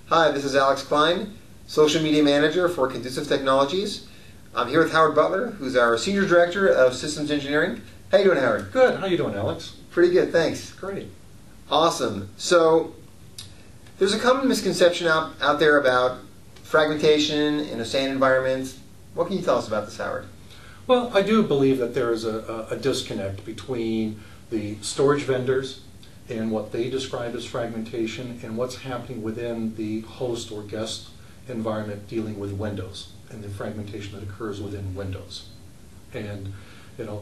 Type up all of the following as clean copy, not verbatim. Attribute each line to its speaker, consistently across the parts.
Speaker 1: Hi, this is Alex Klein, Social Media Manager for Conducive Technologies. I'm here with Howard Butler, who's our Senior Director of Systems Engineering. How you doing, Howard?
Speaker 2: Good. How you doing, Alex?
Speaker 1: Pretty good, thanks.
Speaker 2: Great.
Speaker 1: Awesome. So, there's a common misconception out there about fragmentation in a SAN environment. What can you tell us about this, Howard?
Speaker 2: Well, I do believe that there is a disconnect between the storage vendors and what they describe as fragmentation and what's happening within the host or guest environment dealing with Windows and the fragmentation that occurs within Windows. And the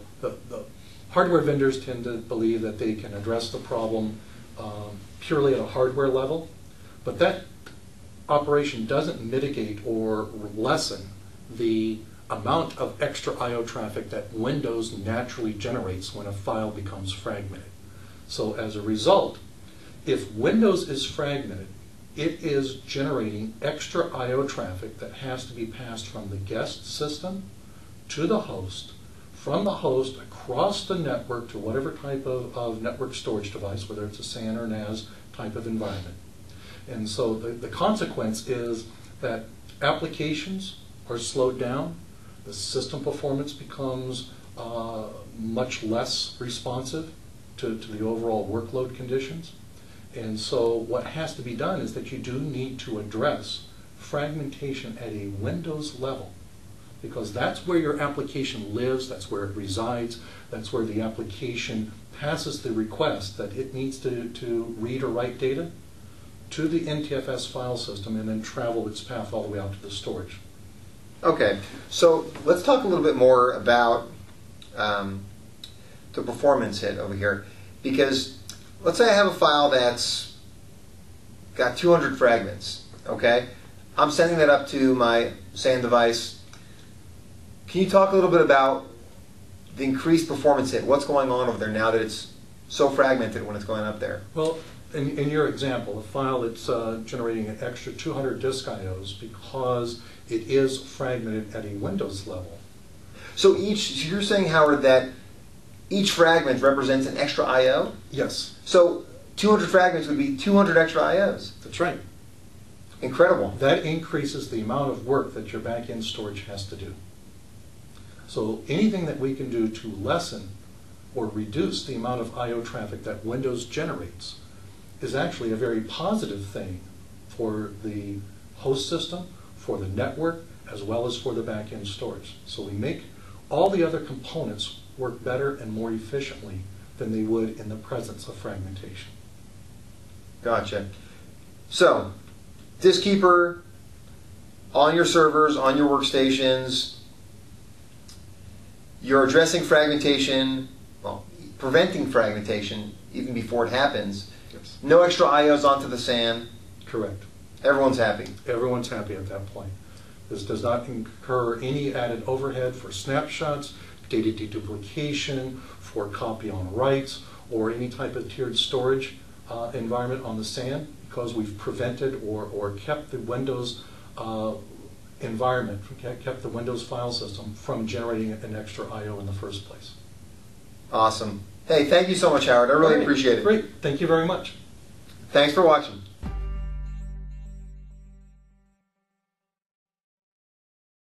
Speaker 2: hardware vendors tend to believe that they can address the problem purely at a hardware level, but that operation doesn't mitigate or lessen the amount of extra I/O traffic that Windows naturally generates when a file becomes fragmented. So as a result, if Windows is fragmented, it is generating extra I/O traffic that has to be passed from the guest system to the host, from the host across the network to whatever type of network storage device, whether it's a SAN or NAS type of environment. And so the consequence is that applications are slowed down, the system performance becomes much less responsive to the overall workload conditions. And so what has to be done is that you do need to address fragmentation at a Windows level, because that's where your application lives, that's where it resides, that's where the application passes the request that it needs to read or write data to the NTFS file system and then travel its path all the way out to the storage.
Speaker 1: Okay, so let's talk a little bit more about the performance hit over here, because let's say I have a file that's got 200 fragments, okay? I'm sending that up to my SAN device. Can you talk a little bit about the increased performance hit? What's going on over there now that it's so fragmented when it's going up there?
Speaker 2: Well, in your example, a file that's generating an extra 200 disk IOs because it is fragmented at a Windows level.
Speaker 1: So you're saying, Howard, that each fragment represents an extra I/O?
Speaker 2: Yes.
Speaker 1: So 200 fragments would be 200 extra I/Os?
Speaker 2: That's right.
Speaker 1: Incredible.
Speaker 2: That increases the amount of work that your back-end storage has to do. So anything that we can do to lessen or reduce the amount of I/O traffic that Windows generates is actually a very positive thing for the host system, for the network, as well as for the back-end storage. So we make all the other components work better and more efficiently than they would in the presence of fragmentation.
Speaker 1: Gotcha. So, Diskkeeper on your servers, on your workstations, you're addressing fragmentation, well, preventing fragmentation even before it happens.
Speaker 2: Yes.
Speaker 1: No extra I/Os onto the SAN.
Speaker 2: Correct.
Speaker 1: Everyone's happy.
Speaker 2: Everyone's happy at that point. This does not incur any added overhead for snapshots, data deduplication, for copy on writes, or any type of tiered storage environment on the SAN, because we've prevented or kept the Windows environment, kept the Windows file system from generating an extra I/O in the first place.
Speaker 1: Awesome. Hey, thank you so much, Howard. I really appreciate it.
Speaker 2: Great. Thank you very much.
Speaker 1: Thanks for watching.